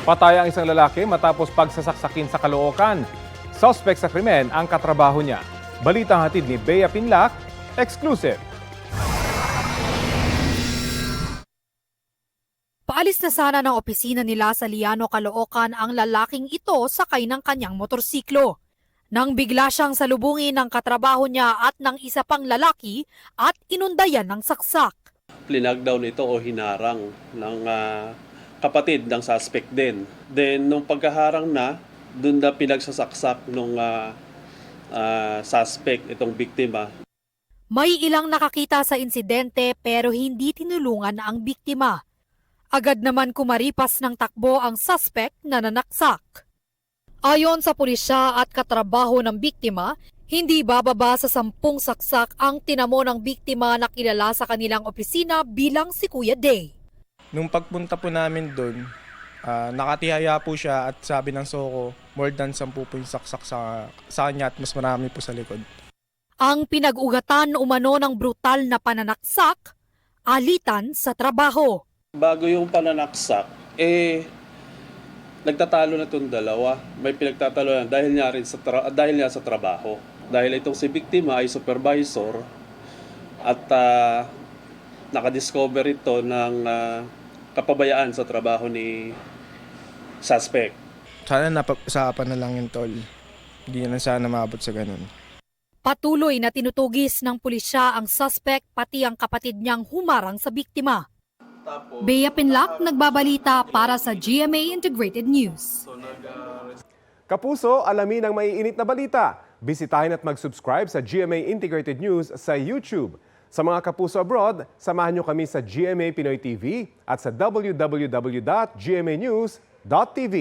Patay ang isang lalaki matapos pagsasaksakin sa Caloocan. Suspect sa krimen ang katrabaho niya. Balitang hatid ni Bea Pinlac, exclusive. Paalis na sana ng opisina nila sa Liano, Caloocan ang lalaking ito sakay ng kanyang motorsiklo. Nang bigla siyang salubungin ng katrabaho niya at ng isa pang lalaki at inundayan ng saksak. Plinagdown ito o hinarang ng kapatid ng suspect din. Then, nung pagkaharang na, doon na pinagsasaksak nung suspect, itong biktima. May ilang nakakita sa insidente pero hindi tinulungan ang biktima. Agad naman kumaripas ng takbo ang suspect na nanaksak. Ayon sa pulisya at katrabaho ng biktima, hindi bababa sa 10 saksak ang tinamo ng biktima na kilala sa kanilang opisina bilang si Kuya Day. Nung pagpunta po namin doon, nakatihaya po siya at sabi ng Soko, more than 10 po yung saksak sa kanya at mas marami po sa likod. Ang pinag-ugatan umano ng brutal na pananaksak, alitan sa trabaho. Bago yung pananaksak, nagtatalo na itong dalawa. May pinagtatalo na dahil niya sa trabaho. Dahil itong si biktima ay supervisor at nakadiscover ito ng kapabayaan sa trabaho ni suspect. Sana napag-usapan na lang yung tol. Hindi na sana maabot sa ganun. Patuloy na tinutugis ng pulisya ang suspect pati ang kapatid niyang humarang sa biktima. Bea Pinlac, nagbabalita para sa GMA Integrated News. Kapuso, alamin ang maiinit na balita. Bisitahin at mag-subscribe sa GMA Integrated News sa YouTube. Sa mga kapuso abroad, samahan nyo kami sa GMA Pinoy TV at sa www.gmanews.tv.